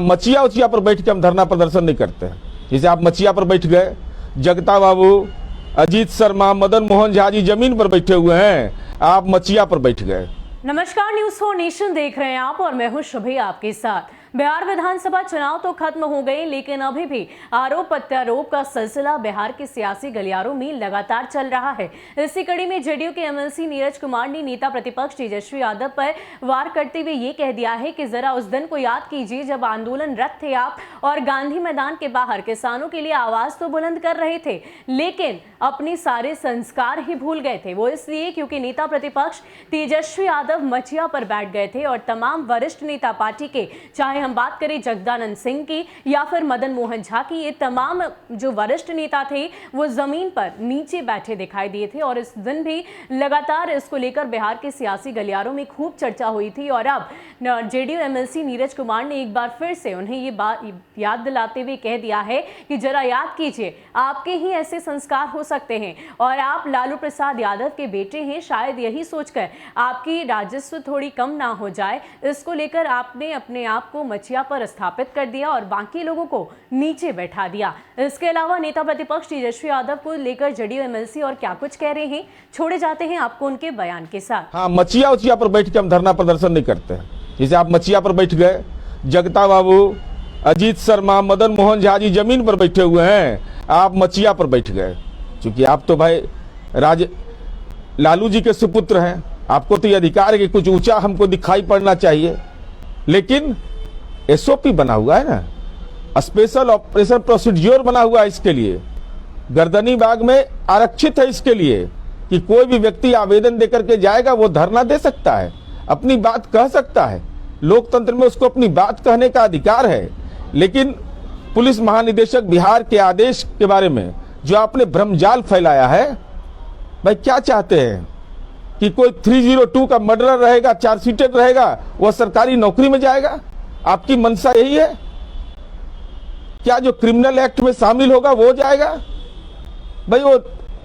मचिया उचिया पर बैठ के हम धरना प्रदर्शन नहीं करते हैं। जैसे आप मचिया पर बैठ गए, जगता बाबू, अजीत शर्मा, मदन मोहन झा जी जमीन पर बैठे हुए हैं, आप मचिया पर बैठ गए। नमस्कार, न्यूज़ 4 नेशन देख रहे हैं आप और मैं हूं शुभी आपके साथ। बिहार विधानसभा चुनाव तो खत्म हो गए, लेकिन अभी भी आरोप प्रत्यारोप का सिलसिला बिहार के सियासी गलियारों में लगातार चल रहा है। इसी कड़ी में जेडीयू के एमएलसी नीरज कुमार ने नेता प्रतिपक्ष तेजस्वी यादव पर वार करते हुए ये कह दिया है कि जरा उस दिन को याद कीजिए जब आंदोलनरत थे आप और गांधी मैदान के बाहर किसानों के लिए आवाज तो बुलंद कर रहे थे, लेकिन अपने सारे संस्कार ही भूल गए थे। वो इसलिए क्योंकि नेता प्रतिपक्ष तेजस्वी यादव मचिया पर बैठ गए थे और तमाम वरिष्ठ नेता पार्टी के, चाहे हम बात करें जगदानंद सिंह की या फिर मदन मोहन झा की, ये तमाम जो वरिष्ठ नेता थे वो जमीन पर नीचे बैठे दिखाई दिए थे। और इस दिन भी लगातार इसको लेकर बिहार के सियासी गलियारों में खूब चर्चा हुई थी। और अब जेडीयू एमएलसी नीरज कुमार ने एक बार फिर से उन्हें ये बात याद दिलाते हुए कह दिया है कि जरा याद कीजिए, आपके ही ऐसे संस्कार हो सकते हैं और आप लालू प्रसाद यादव के बेटे हैं। शायद यही सोचकर आपकी राजस्व थोड़ी कम ना हो जाए, इसको लेकर आपने अपने आप को मचिया पर स्थापित कर दिया और बाकी लोगों को नीचे बैठा दिया। इसके अलावा नेता प्रतिपक्ष तेजस्वी यादव को लेकर जेडीयू एमएलसी और क्या कुछ कह रहे हैं, छोड़े जाते हैं आपको उनके बयान के साथ। हाँ, मचिया उचिया पर बैठ के हम धरना प्रदर्शन नहीं करते हैं। जैसे आप मचिया पर बैठ गए, जगता बाबू, अजीत शर्मा, मदन मोहन झा जी जमीन पर बैठे हुए हैं, आप मचिया पर बैठ गए। क्योंकि आप तो भाई लालू जी के सुपुत्र हैं, आपको तो ये अधिकार है कि कुछ ऊंचा हमको दिखाई पड़ना चाहिए। लेकिन एसओपी बना हुआ है ना, स्पेशल ऑपरेशन प्रोसीड्योर बना हुआ है इसके लिए, गर्दनी बाग में आरक्षित है इसके लिए कि कोई भी व्यक्ति आवेदन देकर के जाएगा, वो धरना दे सकता है, अपनी बात कह सकता है। लोकतंत्र में उसको अपनी बात कहने का अधिकार है। लेकिन पुलिस महानिदेशक बिहार के आदेश के बारे में जो आपने भ्रमजाल फैलाया है, भाई क्या चाहते हैं कि कोई 302 का मर्डरर रहेगा, चार्जशीटेड रहेगा, वह सरकारी नौकरी में जाएगा? आपकी मंशा यही है क्या? जो क्रिमिनल एक्ट में शामिल होगा वो जाएगा? भाई वो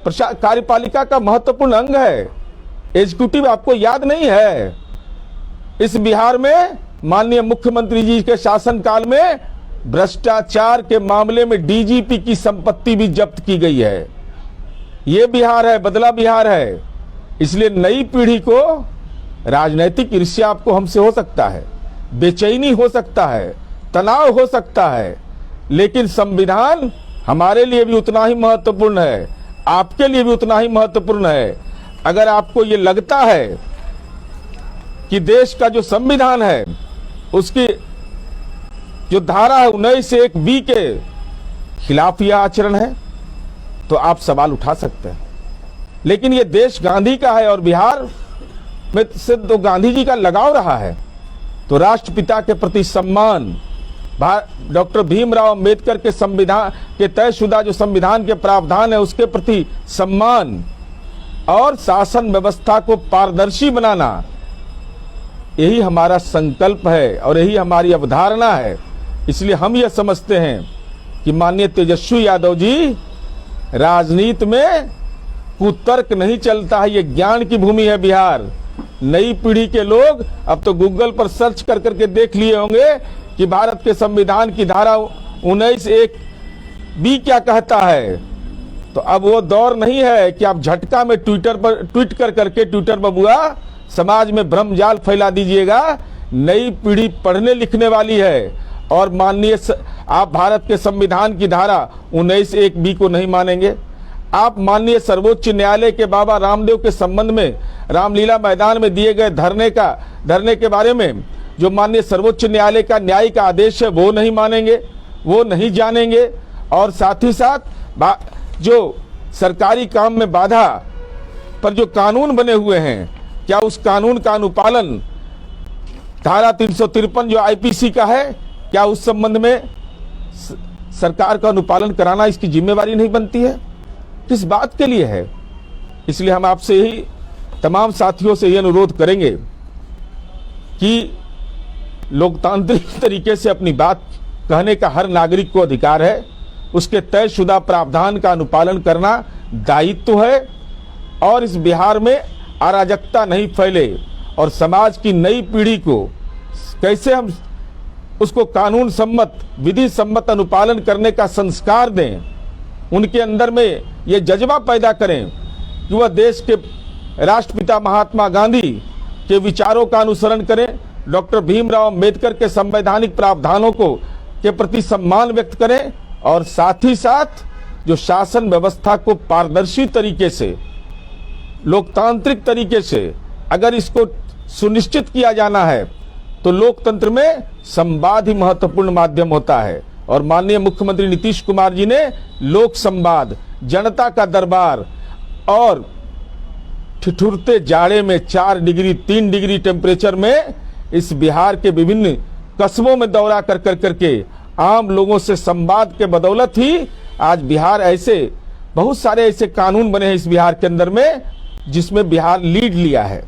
कार्यपालिका का महत्वपूर्ण अंग है, एग्जीक्यूटिव आपको याद नहीं है? इस बिहार में माननीय मुख्यमंत्री जी के शासनकाल में भ्रष्टाचार के मामले में डीजीपी की संपत्ति भी जब्त की गई है। ये बिहार है, बदला बिहार है। इसलिए नई पीढ़ी को राजनीतिक ईर्ष्या आपको हमसे हो सकता है, बेचैनी हो सकता है, तनाव हो सकता है, लेकिन संविधान हमारे लिए भी उतना ही महत्वपूर्ण है, आपके लिए भी उतना ही महत्वपूर्ण है। अगर आपको ये लगता है कि देश का जो संविधान है उसकी जो धारा है 19(1)(b) के खिलाफ यह आचरण है, तो आप सवाल उठा सकते हैं। लेकिन ये देश गांधी का है और बिहार में से तो गांधी जी का लगाव रहा है, तो राष्ट्रपिता के प्रति सम्मान, डॉक्टर भीमराव अंबेडकर के संविधान के तयशुदा जो संविधान के प्रावधान है उसके प्रति सम्मान और शासन व्यवस्था को पारदर्शी बनाना, यही हमारा संकल्प है और यही हमारी अवधारणा है। इसलिए हम यह समझते हैं कि माननीय तेजस्वी यादव जी, राजनीति में कुतर्क नहीं चलता है, ये ज्ञान की भूमि है बिहार। नई पीढ़ी के लोग अब तो गूगल पर सर्च कर करके देख लिए होंगे कि भारत के संविधान की धारा 19(1)(b) क्या कहता है। तो अब वो दौर नहीं है कि आप झटका में ट्विटर पर ट्वीट कर करके ट्विटर बबुआ समाज में भ्रमजाल फैला दीजिएगा। नई पीढ़ी पढ़ने लिखने वाली है और माननीय आप भारत के संविधान की धारा 19(1)(b) को नहीं मानेंगे। आप माननीय सर्वोच्च न्यायालय के बाबा रामदेव के संबंध में रामलीला मैदान में दिए गए धरने के बारे में जो माननीय सर्वोच्च न्यायालय का न्यायिक आदेश है वो नहीं मानेंगे, वो नहीं जानेंगे। और साथ ही साथ जो सरकारी काम में बाधा पर जो कानून बने हुए हैं, क्या उस कानून का अनुपालन धारा 353 जो आईपीसी का है, क्या उस संबंध में सरकार का अनुपालन कराना इसकी जिम्मेवारी नहीं बनती है? किस बात के लिए है? इसलिए हम आपसे ही तमाम साथियों से ये अनुरोध करेंगे कि लोकतांत्रिक तरीके से अपनी बात कहने का हर नागरिक को अधिकार है, उसके तयशुदा प्रावधान का अनुपालन करना दायित्व है और इस बिहार में अराजकता नहीं फैले और समाज की नई पीढ़ी को कैसे हम उसको कानून सम्मत, विधि सम्मत अनुपालन करने का संस्कार दें, उनके अंदर में ये जज्बा पैदा करें कि वह देश के राष्ट्रपिता महात्मा गांधी के विचारों का अनुसरण करें, डॉक्टर भीमराव अंबेडकर के संवैधानिक प्रावधानों को के प्रति सम्मान व्यक्त करें और साथ ही साथ जो शासन व्यवस्था को पारदर्शी तरीके से, लोकतांत्रिक तरीके से अगर इसको सुनिश्चित किया जाना है तो लोकतंत्र में संवाद ही महत्वपूर्ण माध्यम होता है। और माननीय मुख्यमंत्री नीतीश कुमार जी ने लोक संवाद, जनता का दरबार और ठिठुरते जाड़े में 4 डिग्री 3 डिग्री टेम्परेचर में इस बिहार के विभिन्न कस्बों में दौरा कर करके आम लोगों से संवाद के बदौलत ही आज बिहार ऐसे बहुत सारे ऐसे कानून बने हैं इस बिहार के अंदर में जिसमें बिहार लीड लिया है।